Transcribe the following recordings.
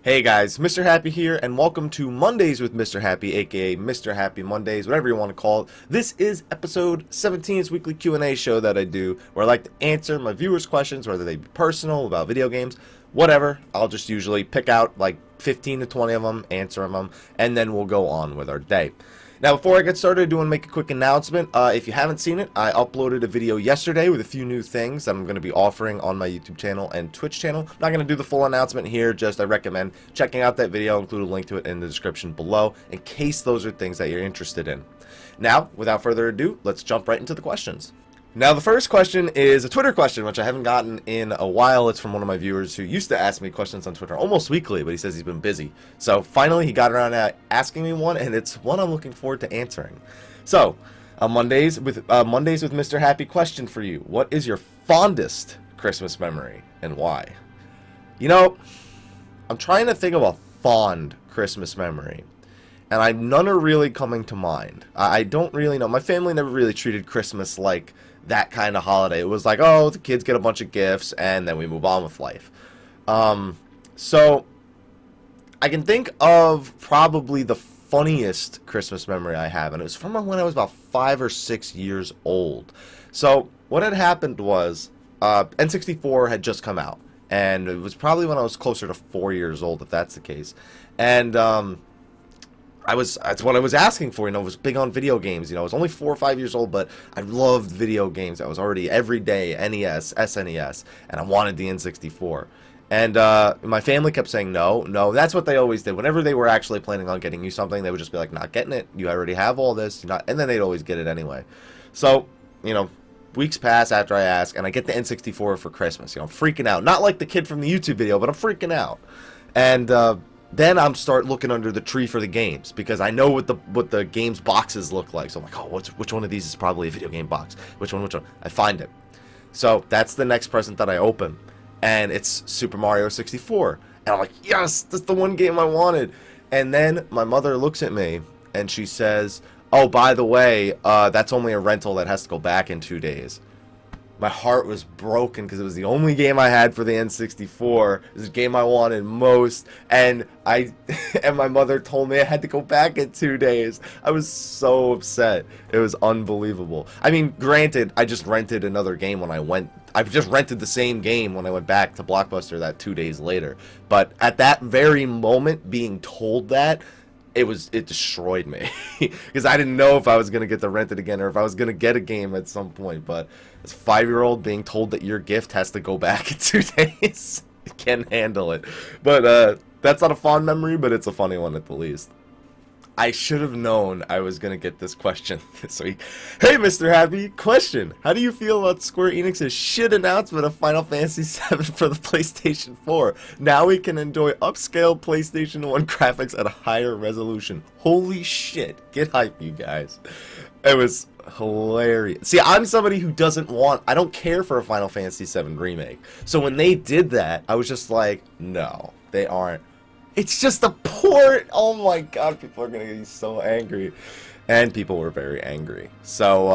Hey guys, Mr. Happy here, and welcome to Mondays with Mr. Happy, aka Mr. Happy Mondays, whatever you want to call it. This is episode 17, it's weekly Q&A show that I do, where I like to answer my viewers' questions, whether they be personal, about video games, whatever. I'll just usually pick out like 15 to 20 of them, answer them, and then we'll go on with our day. Now, before I get started, I do want to make a quick announcement. If you haven't seen it, I uploaded a video yesterday with a few new things that I'm going to be offering on my YouTube channel and Twitch channel. I'm not going to do the full announcement here, just I recommend checking out that video. I'll include a link to it in the description below in case those are things that you're interested in. Now, without further ado, let's jump right into the questions. Now, the first question is a Twitter question, which I haven't gotten in a while. It's from one of my viewers who used to ask me questions on Twitter almost weekly, but he says he's been busy. So, finally, he got around to asking me one, and it's one I'm looking forward to answering. So, Mondays with Mr. Happy question for you. What is your fondest Christmas memory, and why? You know, I'm trying to think of a fond Christmas memory, and none are really coming to mind. I don't really know. My family never really treated Christmas like that kind of holiday. It was like, oh, the kids get a bunch of gifts and then we move on with life. So I can think of probably the funniest Christmas memory I have, and it was from when I was about 5 or 6 years old. So what had happened was N64 had just come out, and it was probably when I was closer to 4 years old, if that's the case. And that's what I was asking for, I was big on video games, I was only 4 or 5 years old, but I loved video games. I was already every day, NES, SNES, and I wanted the N64. And my family kept saying, no, that's what they always did. Whenever they were actually planning on getting you something, they would just be like, not getting it, you already have all this, and then they'd always get it anyway. So, weeks pass after I ask, and I get the N64 for Christmas, I'm freaking out. Not like the kid from the YouTube video, but I'm freaking out. And then I'm start looking under the tree for the games, because I know what the games boxes look like. So I'm like, oh, which one of these is probably a video game box? Which one? I find it. So that's the next present that I open, and it's Super Mario 64. And I'm like, yes, that's the one game I wanted. And then my mother looks at me, and she says, oh, by the way, that's only a rental that has to go back in 2 days. My heart was broken because it was the only game I had for the N64. It was the game I wanted most, and my mother told me I had to go back in 2 days. I was so upset. It was unbelievable. I mean, granted, I just rented another game when I just rented the same game when I went back to Blockbuster that 2 days later. But at that very moment, being told that, it destroyed me because I didn't know if I was going to get to rent it again or if I was going to get a game at some point. But as a 5-year-old being told that your gift has to go back in 2 days, I can't handle it. But that's not a fond memory, but it's a funny one at the least. I should have known I was going to get this question this week. Hey, Mr. Happy, question. How do you feel about Square Enix's shit announcement of Final Fantasy VII for the PlayStation 4? Now we can enjoy upscale PlayStation 1 graphics at a higher resolution. Holy shit. Get hype, you guys. It was hilarious. See, I'm somebody who I don't care for a Final Fantasy VII remake. So when they did that, I was just like, no, they aren't. It's just a port! Oh my god, people are gonna be so angry. And people were very angry. So,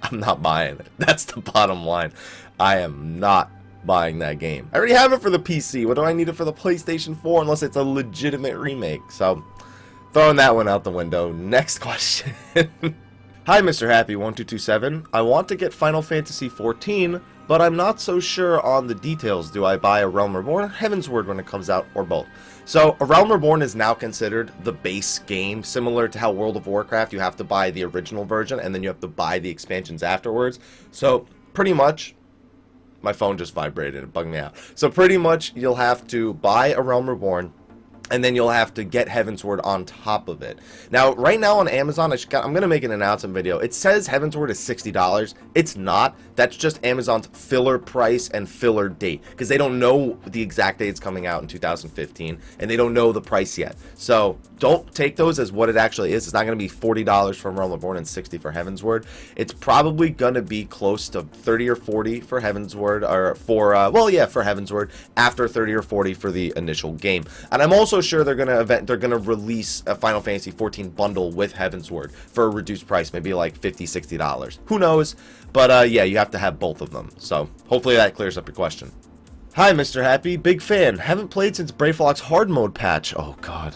I'm not buying it. That's the bottom line. I am not buying that game. I already have it for the PC. What do I need it for the PlayStation 4 unless it's a legitimate remake? So, throwing that one out the window. Next question. Hi, Mr. Happy1227. I want to get Final Fantasy XIV, but I'm not so sure on the details. Do I buy A Realm Reborn or Heavensward when it comes out, or both? So, A Realm Reborn is now considered the base game, similar to how World of Warcraft, you have to buy the original version, and then you have to buy the expansions afterwards. So, pretty much, my phone just vibrated, it bugged me out. So, pretty much, you'll have to buy A Realm Reborn, and then you'll have to get Heavensward on top of it. Now, right now on Amazon, I'm going to make an announcement video. It says Heavensward is $60. It's not. That's just Amazon's filler price and filler date, because they don't know the exact date it's coming out in 2015, and they don't know the price yet. So don't take those as what it actually is. It's not going to be $40 for Realm Reborn and $60 for Heavensward. It's probably going to be close to $30 or $40 for Heavensward, or for Heavensward, after $30 or $40 for the initial game. And I'm also sure they're gonna release a Final Fantasy XIV bundle with Heavensward for a reduced price, maybe like $50, $60. Who knows? But yeah, you have to have both of them. So hopefully that clears up your question. Hi, Mr. Happy. Big fan. Haven't played since Brayflock's hard mode patch. Oh, God.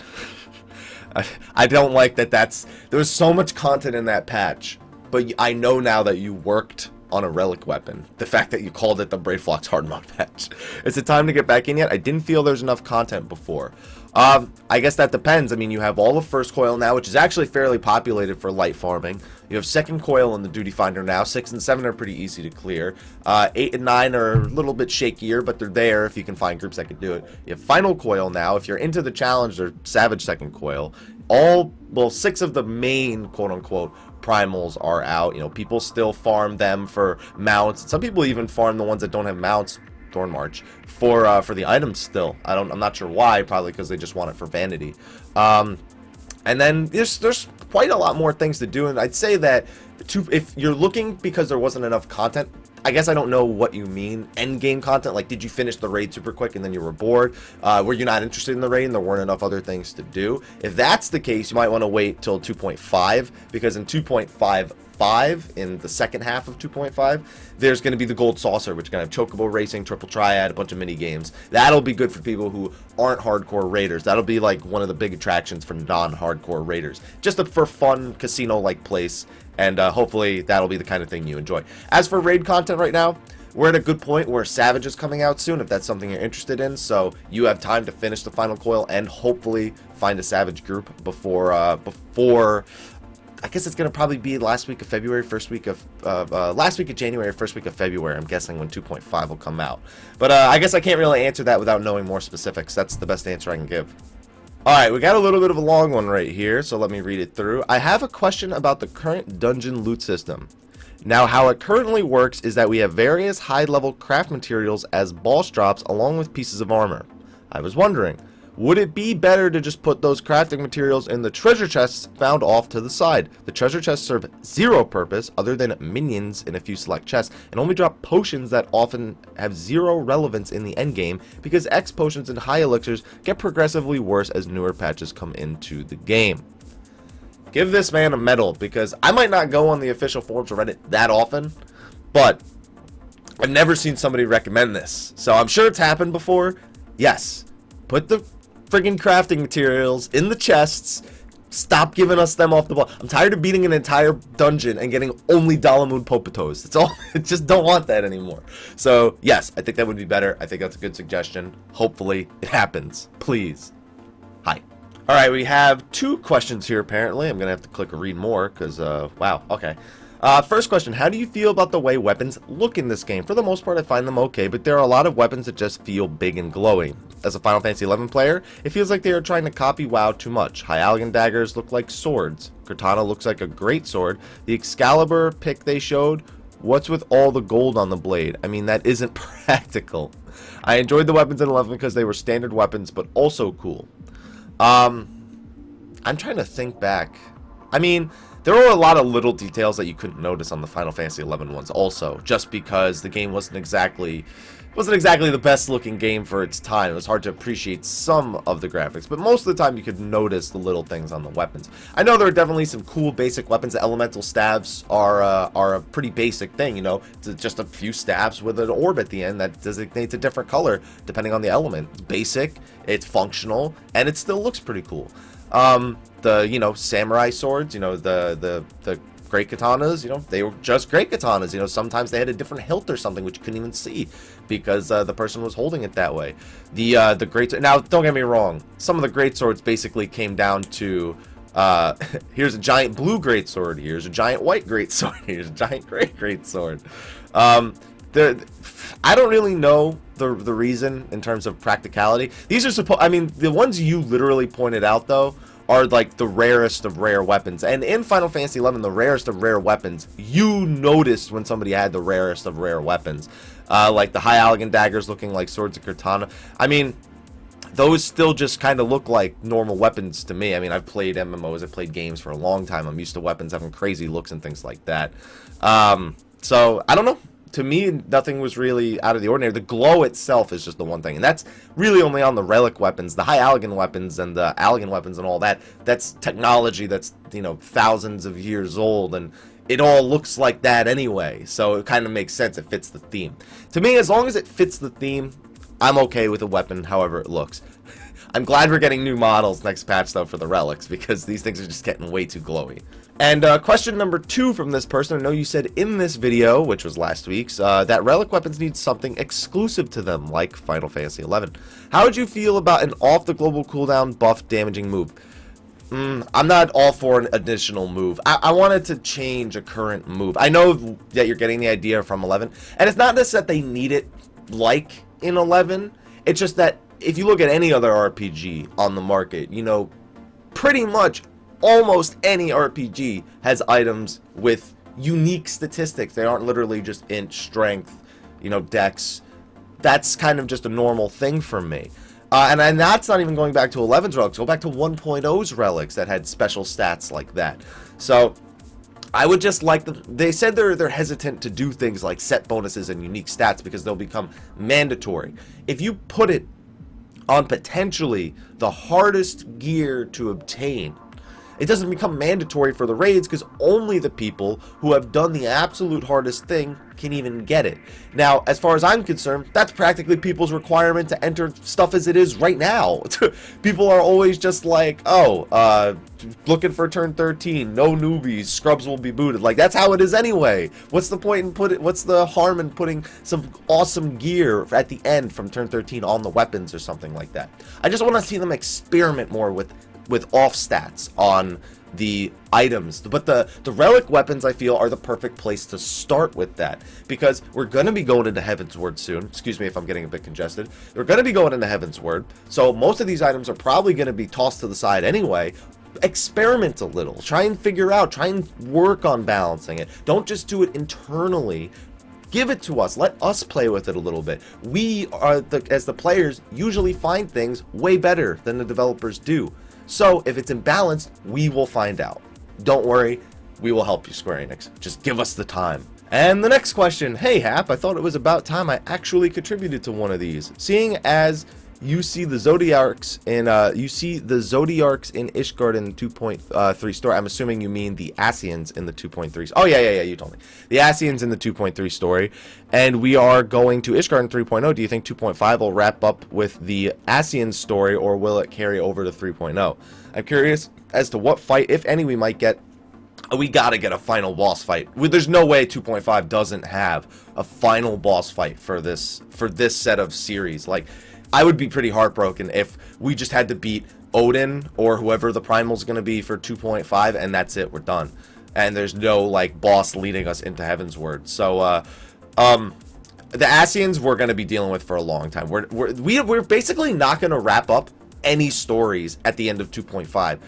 I don't like that there was so much content in that patch, but I know now that you worked on a relic weapon. The fact that you called it the Brayflock's hard mode patch. Is it time to get back in yet? I didn't feel there's enough content before. I guess that depends. I mean, you have all of first coil now, which is actually fairly populated for light farming. You have second coil in the duty finder now. 6 and 7 are pretty easy to clear. 8 and 9 are a little bit shakier, but they're there if you can find groups that can do it. You have final coil now. If you're into the challenge, or savage second coil. Well, 6 of the main quote-unquote primals are out. You know, people still farm them for mounts. Some people even farm the ones that don't have mounts, Thorn March, for the items still. I'm not sure why. Probably because they just want it for vanity. And then there's quite a lot more things to do, and I'd say that if you're looking because there wasn't enough content, I guess I don't know what you mean. End game content, like did you finish the raid super quick and then you were bored? Were you not interested in the raid and there weren't enough other things to do? If that's the case, you might want to wait till 2.5, because in 2.55, in the second half of 2.5, there's going to be the gold saucer, which is going to have chocobo racing, triple triad, a bunch of mini games. That'll be good for people who aren't hardcore raiders. That'll be like one of the big attractions for non-hardcore raiders, just for fun casino-like place. And hopefully that'll be the kind of thing you enjoy. As for raid content right now, we're at a good point where Savage is coming out soon, if that's something you're interested in. So you have time to finish the final coil and hopefully find a Savage group before I guess it's going to probably be last week of February, last week of January, first week of February, I'm guessing, when 2.5 will come out. But I guess I can't really answer that without knowing more specifics. That's the best answer I can give. Alright, we got a little bit of a long one right here, so let me read it through. I have a question about the current dungeon loot system. Now, how it currently works is that we have various high-level craft materials as boss drops along with pieces of armor. I was wondering, would it be better to just put those crafting materials in the treasure chests found off to the side? The treasure chests serve zero purpose other than minions in a few select chests, and only drop potions that often have zero relevance in the endgame, because X potions and high elixirs get progressively worse as newer patches come into the game. Give this man a medal, because I might not go on the official forums of Reddit that often, but I've never seen somebody recommend this. So I'm sure it's happened before. Yes, put the friggin' crafting materials in the chests. Stop giving us them off the ball. I'm tired of beating an entire dungeon and getting only Dalamud Popatos. That's all. I just don't want that anymore. So yes, I think that would be better. I think that's a good suggestion. Hopefully it happens. Please. Hi. Alright, we have 2 questions here apparently. I'm gonna have to click read more because wow, okay. First question, how do you feel about the way weapons look in this game? For the most part, I find them okay, but there are a lot of weapons that just feel big and glowing. As a Final Fantasy XI player, it feels like they are trying to copy WoW too much. High Alligan daggers look like swords. Cortana looks like a great sword. The Excalibur pick they showed, what's with all the gold on the blade? I mean, that isn't practical. I enjoyed the weapons in 11 because they were standard weapons, but also cool. I'm trying to think back. I mean, there were a lot of little details that you couldn't notice on the Final Fantasy XI ones also, just because the game wasn't exactly the best looking game for its time. It was hard to appreciate some of the graphics, but most of the time you could notice the little things on the weapons. I know there are definitely some cool basic weapons. The elemental staves are a pretty basic thing, you know. It's just a few staves with an orb at the end that designates a different color depending on the element. It's basic, it's functional, and it still looks pretty cool. The samurai swords, the great katanas, they were just great katanas. Sometimes they had a different hilt or something which you couldn't even see because the person was holding it that way. The great, now don't get me wrong, some of the great swords basically came down to here's a giant blue great sword, here's a giant white great sword, here's a giant great sword. I don't really know the reason in terms of practicality. These are the ones you literally pointed out though are like the rarest of rare weapons, and in Final Fantasy XI, the rarest of rare weapons, you noticed when somebody had the rarest of rare weapons, like the High Alligan daggers looking like swords of Cortana. I mean, those still just kind of look like normal weapons to me. I mean, I've played MMOs, I've played games for a long time. I'm used to weapons having crazy looks and things like that. So I don't know. To me, nothing was really out of the ordinary. The glow itself is just the one thing, and that's really only on the relic weapons, the High Alligan weapons and the Alligan weapons and all that. That's technology that's, thousands of years old, and it all looks like that anyway, so it kind of makes sense. It fits the theme. To me, as long as it fits the theme, I'm okay with a weapon however it looks. I'm glad we're getting new models next patch, though, for the relics, because these things are just getting way too glowy. And question number 2 from this person. I know you said in this video, which was last week's, that relic weapons need something exclusive to them, like Final Fantasy XI. How would you feel about an off-the-global cooldown buff damaging move? I'm not all for an additional move. I wanted to change a current move. I know that you're getting the idea from 11, and it's not this that they need it like in 11. It's just that if you look at any other RPG on the market, you know, pretty much almost any RPG has items with unique statistics. They aren't literally just int, strength, you know, dex. That's kind of just a normal thing for me. And that's not even going back to 11's relics. Go back to 1.0's relics that had special stats like that. So I would just like they said they're hesitant to do things like set bonuses and unique stats because they'll become mandatory. If you put it on potentially the hardest gear to obtain, it doesn't become mandatory for the raids because only the people who have done the absolute hardest thing can even get it. Now, as far as I'm concerned, that's practically people's requirement to enter stuff as it is right now. People are always just like, oh, looking for turn 13, no newbies, scrubs will be booted. Like, that's how it is anyway. What's the point in what's the harm in putting some awesome gear at the end from turn 13 on the weapons or something like that? I just want to see them experiment more with off stats on the items, but the relic weapons I feel are the perfect place to start with that, because we're going to be going into Heavensward soon. Excuse me if I'm getting a bit congested. We're going to be going into Heavensward, so most of these items are probably going to be tossed to the side anyway. Experiment a little, try and figure out, try and work on balancing it. Don't just do it internally. Give it to us. Let us play with it a little bit. We are as the players usually find things way better than the developers do. So if it's imbalanced, we will find out. Don't worry, we will help you, Square Enix. Just give us the time. And the next question, hey Hap, I thought it was about time I actually contributed to one of these. Seeing as you see the Zodiarcs in Ishgard 2.3 story. I'm assuming you mean the Asians in the 2.3. Oh yeah, you told me. The Asians in the 2.3 story. And we are going to Ishgard 3.0. Do you think 2.5 will wrap up with the Asian story, or will it carry over to 3.0? I'm curious as to what fight, if any, we might get. We gotta get a final boss fight. There's no way 2.5 doesn't have a final boss fight for this set of series. Like, I would be pretty heartbroken if we just had to beat Odin or whoever the primal's going to be for 2.5 and that's it, we're done. And there's no like boss leading us into Heavensward. So the Asians we're going to be dealing with for a long time. We're basically not going to wrap up any stories at the end of 2.5.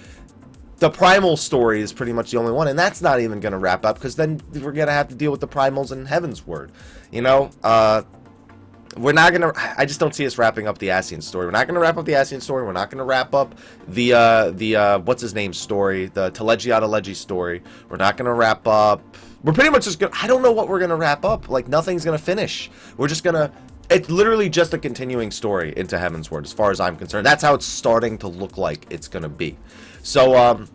The primal story is pretty much the only one, and that's not even going to wrap up because then we're going to have to deal with the primals in Heavensward. You know, we're not gonna. I just don't see us wrapping up the Asian story. We're not gonna wrap up the Asian story. We're not gonna wrap up the what's his name story, the Telegiata story. We're not gonna wrap up. We're pretty much just gonna. I don't know what we're gonna wrap up. Like, nothing's gonna finish. We're just gonna. It's literally just a continuing story into Heavensward, as far as I'm concerned. That's how it's starting to look like it's gonna be. So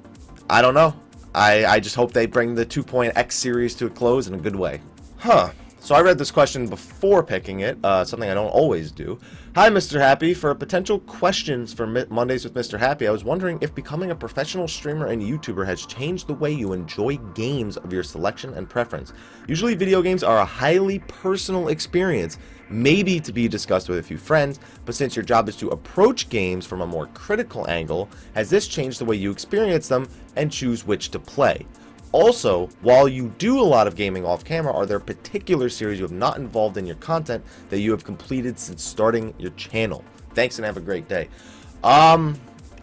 I don't know. I just hope they bring the 2.x series to a close in a good way. Huh. So I read this question before picking it, something I don't always do. Hi, Mr. Happy. For potential questions for Mondays with Mr. Happy, I was wondering if becoming a professional streamer and YouTuber has changed the way you enjoy games of your selection and preference. Usually video games are a highly personal experience, maybe to be discussed with a few friends, but since your job is to approach games from a more critical angle, has this changed the way you experience them and choose which to play? Also, while you do a lot of gaming off camera, are there particular series you have not involved in your content that you have completed since starting your channel? Thanks and have a great day.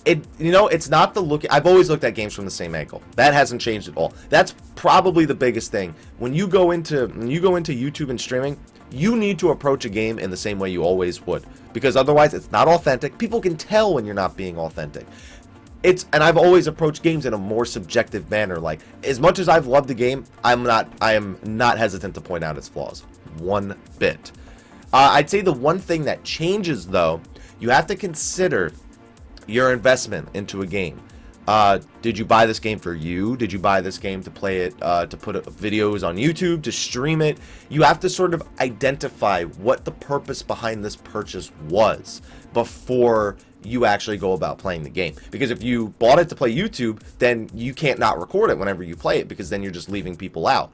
It's not the look. I've always looked at games from the same angle. That hasn't changed at all. That's probably the biggest thing. When you go into YouTube and streaming, you need to approach a game in the same way you always would, because otherwise it's not authentic. People can tell when you're not being authentic. And I've always approached games in a more subjective manner. Like, as much as I've loved the game, I am not hesitant to point out its flaws. One bit. I'd say the one thing that changes, though, you have to consider your investment into a game. Did you buy this game for you? Did you buy this game to play it, to put videos on YouTube, to stream it? You have to sort of identify what the purpose behind this purchase was before you actually go about playing the game. Because if you bought it to play YouTube, then you can't not record it whenever you play it, because then you're just leaving people out.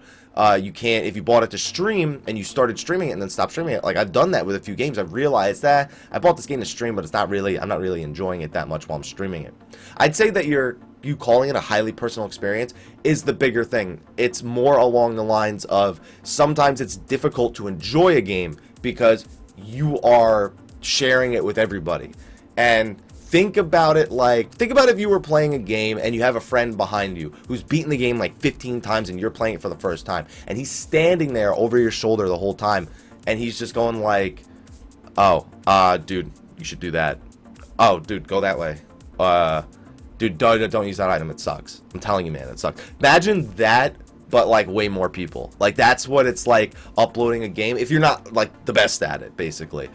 You can't, if you bought it to stream and you started streaming it and then stopped streaming it, like I've done that with a few games. I've realized that I bought this game to stream, but I'm not really enjoying it that much while I'm streaming it. I'd say that you calling it a highly personal experience is the bigger thing. It's more along the lines of sometimes it's difficult to enjoy a game because you are sharing it with everybody. And think about it if you were playing a game and you have a friend behind you who's beaten the game like 15 times and you're playing it for the first time, and he's standing there over your shoulder the whole time, and he's just going like, oh, dude, you should do that. Oh, dude, go that way. Dude, don't use that item, it sucks. I'm telling you, man, it sucks. Imagine that, but like way more people. Like that's what it's like uploading a game if you're not like the best at it, basically.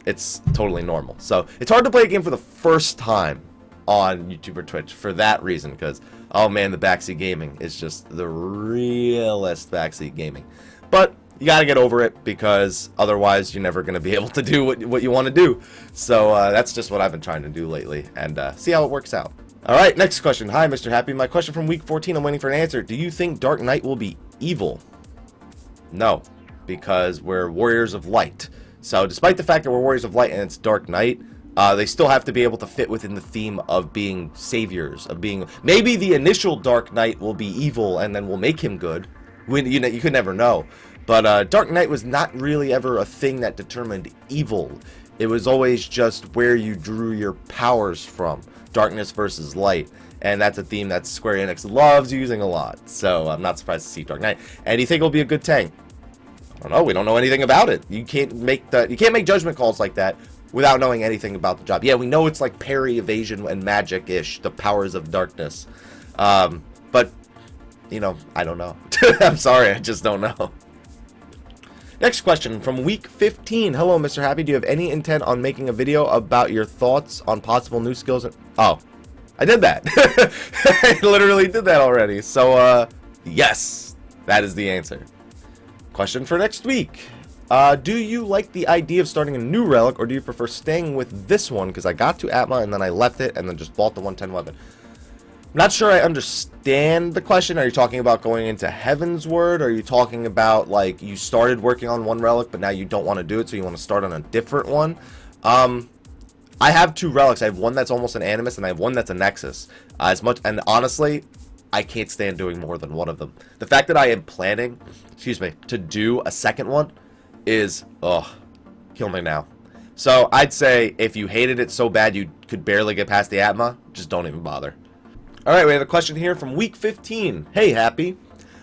It's totally normal. So it's hard to play a game for the first time on YouTube or Twitch for that reason, because oh man, the backseat gaming is just the realest backseat gaming. But you gotta get over it, because otherwise you're never gonna be able to do what you want to do. So that's just what I've been trying to do lately, and see how it works out. Alright, next question. Hi, Mr. Happy. My question from week 14, I'm waiting for an answer. Do you think Dark Knight will be evil? No, because we're Warriors of Light. So despite the fact that we're Warriors of Light and it's Dark Knight, they still have to be able to fit within the theme of being saviors, of being... Maybe the initial Dark Knight will be evil and then we'll make him good. You could never know. But Dark Knight was not really ever a thing that determined evil. It was always just where you drew your powers from. Darkness versus light, and that's a theme that Square Enix loves using a lot, so I'm not surprised to see Dark Knight. And do you think it'll be a good tank? I don't know, we don't know anything about it. You can't make judgment calls like that without knowing anything about the job. Yeah, we know it's like parry, evasion, and magic-ish, the powers of darkness, but you know, I don't know. I'm sorry, I just don't know. Next question from week 15. Hello, Mr. Happy. Do you have any intent on making a video about your thoughts on possible new skills? Oh, I did that. I literally did that already. So, yes, that is the answer. Question for next week. Do you like the idea of starting a new relic, or do you prefer staying with this one? Because I got to Atma and then I left it and then just bought the 110 weapon. Not sure I understand the question. Are you talking about going into Heavensward? Are you talking about like you started working on one relic but now you don't want to do it, so you want to start on a different one? I have two relics. I have one that's almost an Animus and I have one that's a Nexus. And honestly, I can't stand doing more than one of them. The fact that I am planning, to do a second one is, kill me now. So I'd say if you hated it so bad you could barely get past the Atma, just don't even bother. Alright, we have a question here from week 15. Hey, Happy.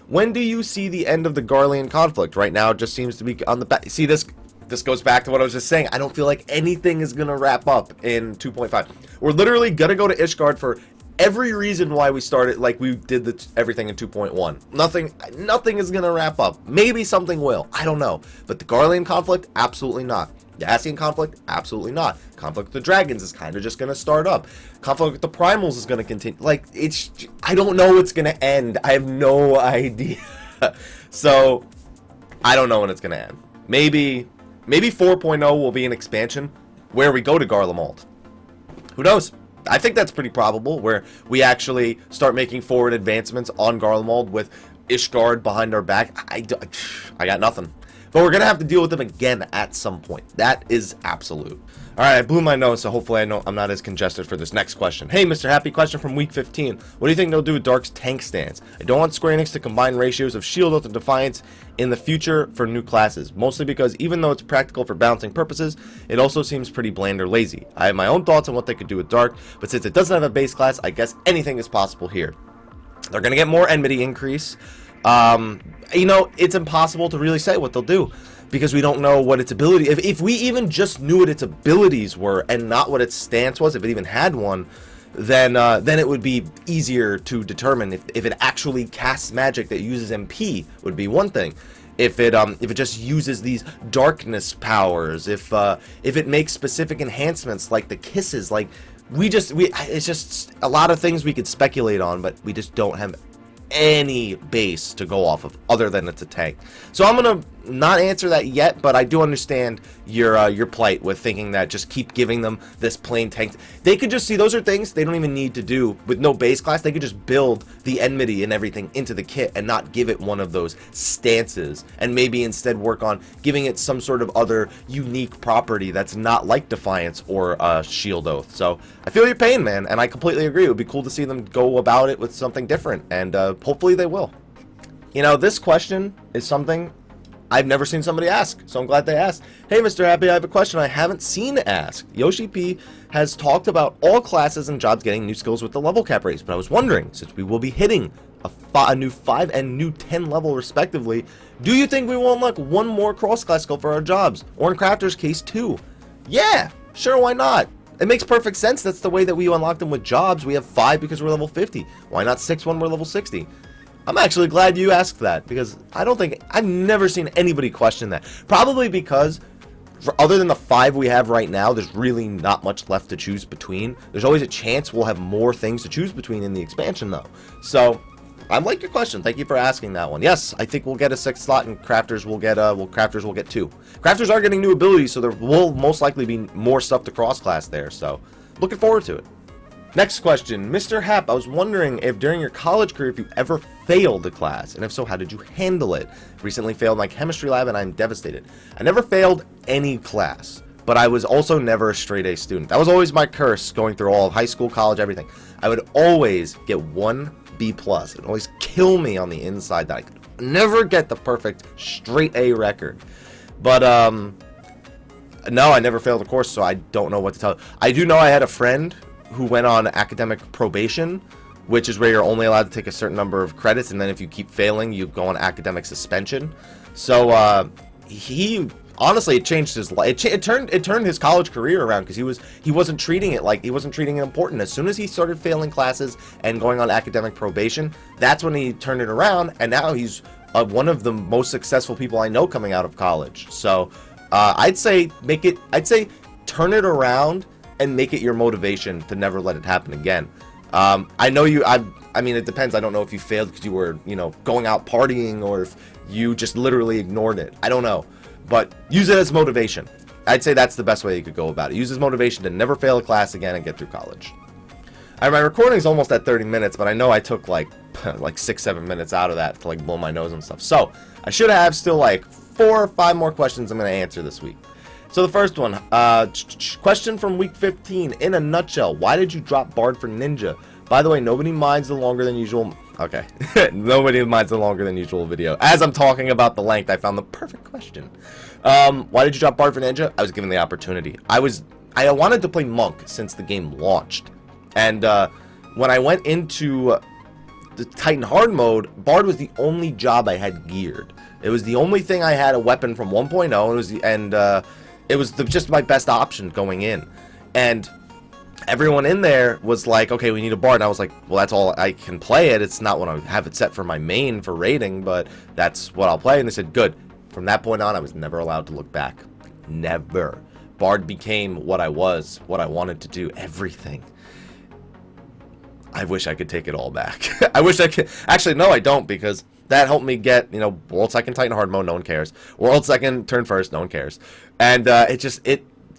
When do you see the end of the Garlean conflict? Right now it just seems to be on the back. See, this goes back to what I was just saying. I don't feel like anything is going to wrap up in 2.5. We're literally going to go to Ishgard for every reason why we started, like we did everything in 2.1. Nothing is going to wrap up. Maybe something will. I don't know. But the Garlean conflict, absolutely not. The Ascian conflict, absolutely not. Conflict with the dragons is kind of just going to start up. Conflict with the primals is going to continue. Like, I don't know what's going to end. I have no idea. So, I don't know when it's going to end. Maybe 4.0 will be an expansion where we go to Garlemald. Who knows? I think that's pretty probable, where we actually start making forward advancements on Garlemald with Ishgard behind our back. I got nothing. But we're going to have to deal with them again at some point. That is absolute. Alright, I blew my nose, so hopefully I'm not as congested for this next question. Hey, Mr. Happy, question from week 15. What do you think they'll do with Dark's tank stance? I don't want Square Enix to combine ratios of Shield Oath and Defiance in the future for new classes. Mostly because even though it's practical for balancing purposes, it also seems pretty bland or lazy. I have my own thoughts on what they could do with Dark, but since it doesn't have a base class, I guess anything is possible here. They're going to get more enmity increase. You know, it's impossible to really say what they'll do because we don't know what its ability. If we even just knew what its abilities were and not what its stance was, if it even had one, then it would be easier to determine. If it actually casts magic that uses MP, would be one thing. If it just uses these darkness powers, if it makes specific enhancements like the kisses, like it's just a lot of things we could speculate on, but we just don't have any base to go off of other than it's a tank. So I'm gonna not answer that yet, but I do understand your plight with thinking that just keep giving them this plain tank. They could just see, those are things they don't even need to do with no base class. They could just build the enmity and everything into the kit and not give it one of those stances, and maybe instead work on giving it some sort of other unique property that's not like Defiance or Shield Oath. So I feel your pain, man, and I completely agree. It would be cool to see them go about it with something different, and hopefully they will. You know, this question is something I've never seen somebody ask, so I'm glad they asked. Hey, Mr. Happy, I have a question I haven't seen asked. Yoshi P has talked about all classes and jobs getting new skills with the level cap raise, but I was wondering, since we will be hitting a new 5 and new 10 level respectively, do you think we will unlock one more cross-class skill for our jobs? Or in Crafter's case, 2? Yeah, sure, why not? It makes perfect sense. That's the way that we unlock them with jobs. We have 5 because we're level 50. Why not 6 when we're level 60? I'm actually glad you asked that, because I've never seen anybody question that. Probably because, other than the 5 we have right now, there's really not much left to choose between. There's always a chance we'll have more things to choose between in the expansion, though. So, I like your question. Thank you for asking that one. Yes, I think we'll get a 6th slot, and Crafters will get Crafters will get 2. Crafters are getting new abilities, so there will most likely be more stuff to cross-class there. So, looking forward to it. Next question, Mr. Happ, I was wondering if during your college career if you ever failed a class, and if so, how did you handle it? Recently failed my chemistry lab and I'm devastated. I never failed any class, but I was also never a straight A student. That was always my curse going through all of high school, college, everything. I would always get 1 B+. It would always kill me on the inside that I could never get the perfect straight A record. But, no, I never failed a course, so I don't know what to tell. I do know I had a friend who went on academic probation, which is where you're only allowed to take a certain number of credits, and then if you keep failing, you go on academic suspension. So he honestly, it changed his life. It turned his college career around, because he wasn't treating it important. As soon as he started failing classes and going on academic probation, that's when he turned it around, and now he's one of the most successful people I know coming out of college. So I'd say turn it around and make it your motivation to never let it happen again. I mean, it depends. I don't know if you failed because you were, going out partying, or if you just literally ignored it. I don't know. But use it as motivation. I'd say that's the best way you could go about it. Use it as motivation to never fail a class again and get through college. My recording is almost at 30 minutes, but I know I took like 6-7 minutes out of that to blow my nose and stuff. So I should have still 4 or 5 more questions I'm going to answer this week. So the first one, question from week 15. In a nutshell, why did you drop Bard for Ninja? By the way, nobody minds the longer than usual. Okay, nobody minds the longer than usual video. As I'm talking about the length, I found the perfect question. Why did you drop Bard for Ninja? I was given the opportunity. I wanted to play Monk since the game launched, and when I went into the Titan Hard mode, Bard was the only job I had geared. It was the only thing I had a weapon from 1.0, it was just my best option going in. And everyone in there was like, okay, we need a Bard. And I was like, well, that's all I can play it. It's not when I have it set for my main for raiding, but that's what I'll play. And they said, good. From that point on, I was never allowed to look back. Never. Bard became what I was, what I wanted to do, everything. I wish I could take it all back. I wish I could. Actually, no, I don't, because that helped me get, World 2nd Titan Hard mode, no one cares. World 2nd Turn 1st, no one cares. And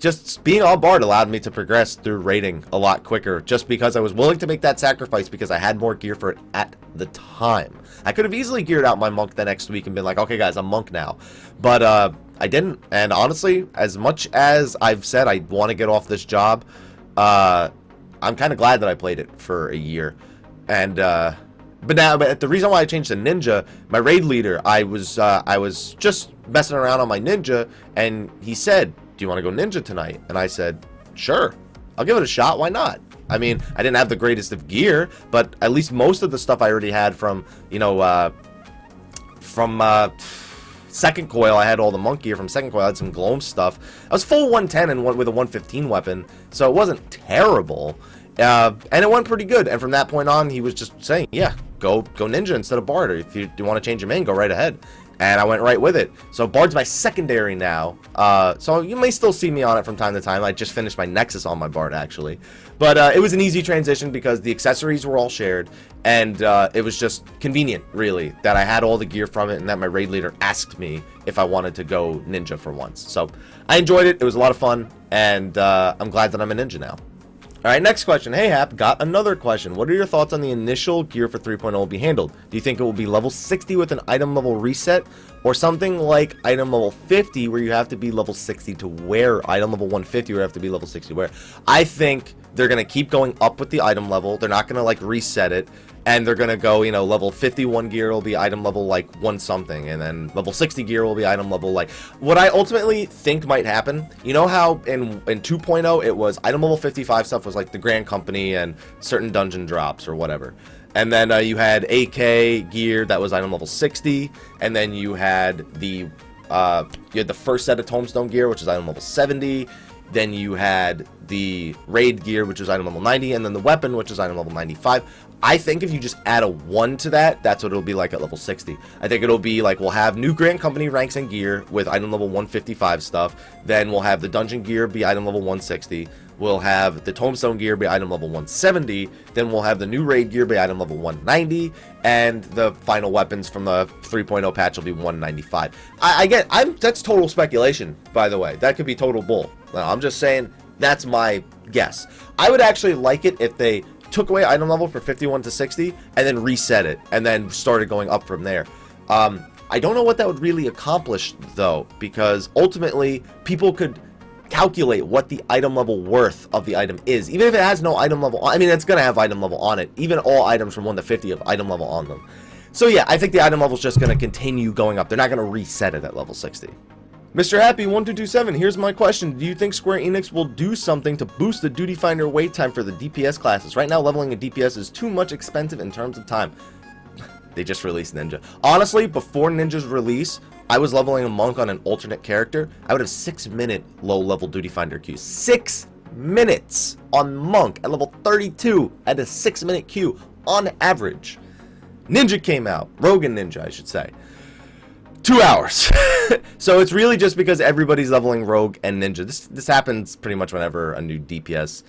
just being on Bard allowed me to progress through raiding a lot quicker, just because I was willing to make that sacrifice because I had more gear for it at the time. I could have easily geared out my Monk the next week and been like, okay guys, I'm Monk now. But I didn't. And honestly, as much as I've said I want to get off this job, I'm kind of glad that I played it for a year. And but the reason why I changed to Ninja, my raid leader, I was just messing around on my Ninja, and he said, do you want to go Ninja tonight? And I said, sure, I'll give it a shot. Why not? I mean, I didn't have the greatest of gear, but at least most of the stuff I already had from, Second Coil. I had all the Monk gear from Second Coil. I had some Gloam stuff. I was full 110 and with a 115 weapon, so it wasn't terrible. And it went pretty good. And from that point on, he was just saying, yeah, go Ninja instead of Bard. Or if you want to change your main, go right ahead. and I went right with it. So Bard's my secondary now, so you may still see me on it from time to time. I just finished my Nexus on my Bard, actually. But it was an easy transition because the accessories were all shared, and it was just convenient, really, that I had all the gear from it, and that my raid leader asked me if I wanted to go ninja for once. So I enjoyed it. It was a lot of fun, and I'm glad that I'm a ninja now. Alright, next question. Hey Hap, got another question. What are your thoughts on the initial gear for 3.0 will be handled? Do you think it will be level 60 with an item level reset? Or something like item level 50 where you have to be level 60 to wear? Item level 150 where you have to be level 60 to wear? I think they're going to keep going up with the item level. They're not going to like reset it. And they're going to go, you know, level 51 gear will be item level like 1 something. And then level 60 gear will be item level like... What I ultimately think might happen, you know how in 2.0 it was item level 55 stuff was like the Grand Company and certain dungeon drops or whatever. And then you had AK gear that was item level 60. And then you had the first set of Tombstone gear, which is item level 70. Then you had the raid gear, which is item level 90. And then the weapon, which is item level 95. I think if you just add a 1 to that, that's what it'll be like at level 60. I think it'll be like we'll have new Grand Company ranks and gear with item level 155 stuff. Then we'll have the dungeon gear be item level 160. We'll have the Tombstone gear be item level 170. Then we'll have the new raid gear be item level 190. And the final weapons from the 3.0 patch will be 195. That's total speculation, by the way. That could be total bull. I'm just saying that's my guess. I would actually like it if they took away item level for 51 to 60 and then reset it and then started going up from there. I don't know what that would really accomplish though, because ultimately people could calculate what the item level worth of the item is, even if it has no item level on. I mean, it's gonna have item level on it, even all items from 1 to 50 have item level on them. So yeah, I think the item level is just gonna continue going up. They're not gonna reset it at level 60. Mr. Happy 1227, here's my question. Do you think Square Enix will do something to boost the Duty Finder wait time for the DPS classes? Right now, leveling a DPS is too much expensive in terms of time. They just released Ninja. Honestly, before Ninja's release, I was leveling a monk on an alternate character. I would have 6-minute low-level Duty Finder queues. 6 minutes on monk at level 32 at a 6-minute queue on average. Ninja came out. Rogue and Ninja, I should say. 2 hours. So it's really just because everybody's leveling Rogue and Ninja. This happens pretty much whenever a new DPS...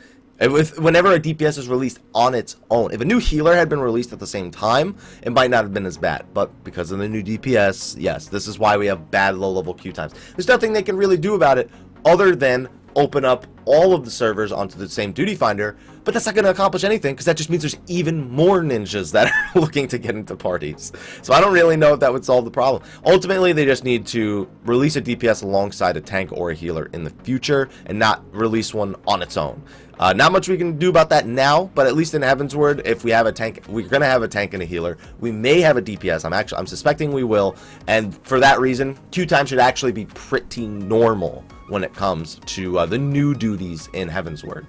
Whenever a DPS is released on its own. If a new healer had been released at the same time, it might not have been as bad. But because of the new DPS, yes, this is why we have bad low-level queue times. There's nothing they can really do about it other than open up all of the servers onto the same Duty Finder, but that's not going to accomplish anything because that just means there's even more ninjas that are looking to get into parties. So I don't really know if that would solve the problem. Ultimately, they just need to release a DPS alongside a tank or a healer in the future and not release one on its own. Not much we can do about that now, but at least in Heavensward, if we have a tank, we're going to have a tank and a healer. We may have a DPS. I'm suspecting we will, and for that reason, queue time should actually be pretty normal when it comes to the new duties in Heavensward.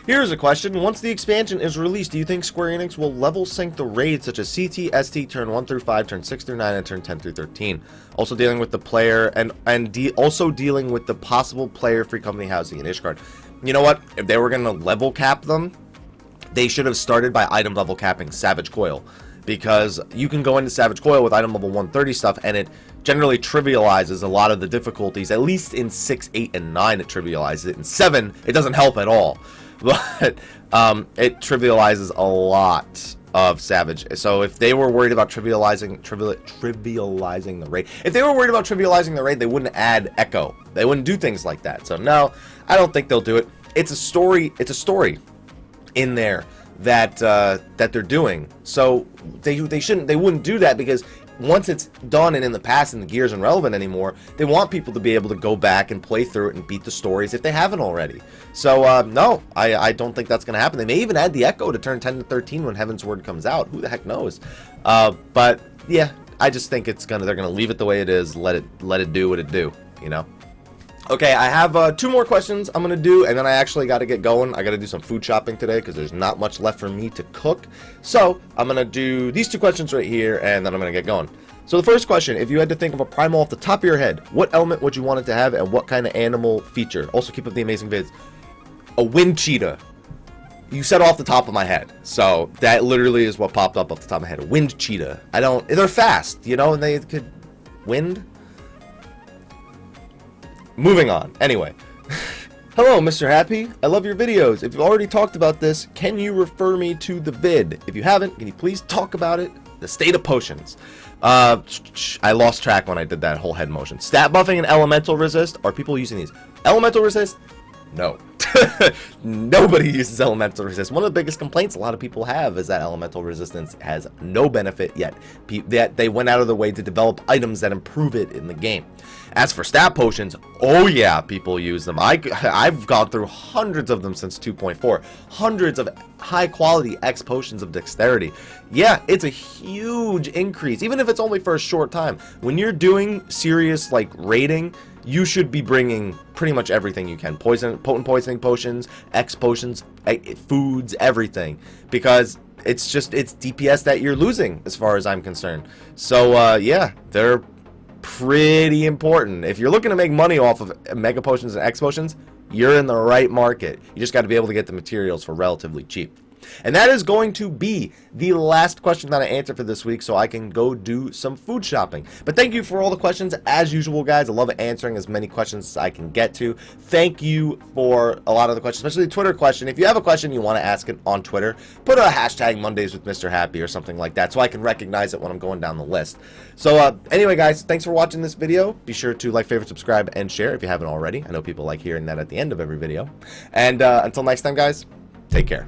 Here's a question. Once the expansion is released, do you think Square Enix will level sync the raids such as CT, ST, turn 1 through 5, turn 6 through 9, and turn 10 through 13? Also dealing with the player also dealing with the possible player free company housing in Ishgard. You know what? If they were going to level cap them, they should have started by item level capping Savage Coil. Because you can go into Savage Coil with item level 130 stuff, and it generally trivializes a lot of the difficulties. At least in 6, 8, and 9, it trivializes it. In 7, it doesn't help at all. But it trivializes a lot of Savage. So if they were worried about trivializing the raid, if they were worried about trivializing the raid, they wouldn't add Echo. They wouldn't do things like that. So no, I don't think they'll do it. It's a story. It's a story in there that they're doing. So they wouldn't do that, because once it's done and in the past and the gear isn't relevant anymore, they want people to be able to go back and play through it and beat the stories if they haven't already. So no, I don't think that's going to happen. They may even add the Echo to turn 10 to 13 when Heavensward comes out. Who the heck knows? But yeah, I just think they're gonna leave it the way it is. Let it do what it do. You know. Okay, I have 2 more questions I'm going to do, and then I actually got to get going. I got to do some food shopping today because there's not much left for me to cook. So I'm going to do these 2 questions right here, and then I'm going to get going. So the first question, if you had to think of a primal off the top of your head, what element would you want it to have, and what kind of animal feature? Also, keep up the amazing vids. A wind cheetah. You said off the top of my head. So that literally is what popped up off the top of my head. A wind cheetah. They're fast, you know, and they could wind. Moving on. Anyway. Hello, Mr. Happy. I love your videos. If you've already talked about this, can you refer me to the vid? If you haven't, can you please talk about it? The state of potions. I lost track when I did that whole head motion. Stat buffing and elemental resist. Are people using these? Elemental resist? No. Nobody uses elemental resist. One of the biggest complaints a lot of people have is that elemental resistance has no benefit yet. They went out of their way to develop items that improve it in the game. As for stat potions, oh yeah, people use them. I've gone through hundreds of them since 2.4. Hundreds of high quality X potions of dexterity. Yeah, it's a huge increase, even if it's only for a short time. When you're doing serious like raiding, you should be bringing pretty much everything you can. Potent poisoning potions, X potions, foods, everything. Because it's DPS that you're losing as far as I'm concerned. So yeah, they're pretty important. If you're looking to make money off of Mega Potions and X Potions, you're in the right market. You just got to be able to get the materials for relatively cheap. And that is going to be the last question that I answer for this week, so I can go do some food shopping. But thank you for all the questions, as usual, guys. I love answering as many questions as I can get to. Thank you for a lot of the questions, especially the Twitter question. If you have a question you want to ask it on Twitter, put a hashtag Mondays with Mr. Happy or something like that, so I can recognize it when I'm going down the list. So anyway, guys, thanks for watching this video. Be sure to like, favorite, subscribe, and share if you haven't already. I know people like hearing that at the end of every video. And until next time, guys, take care.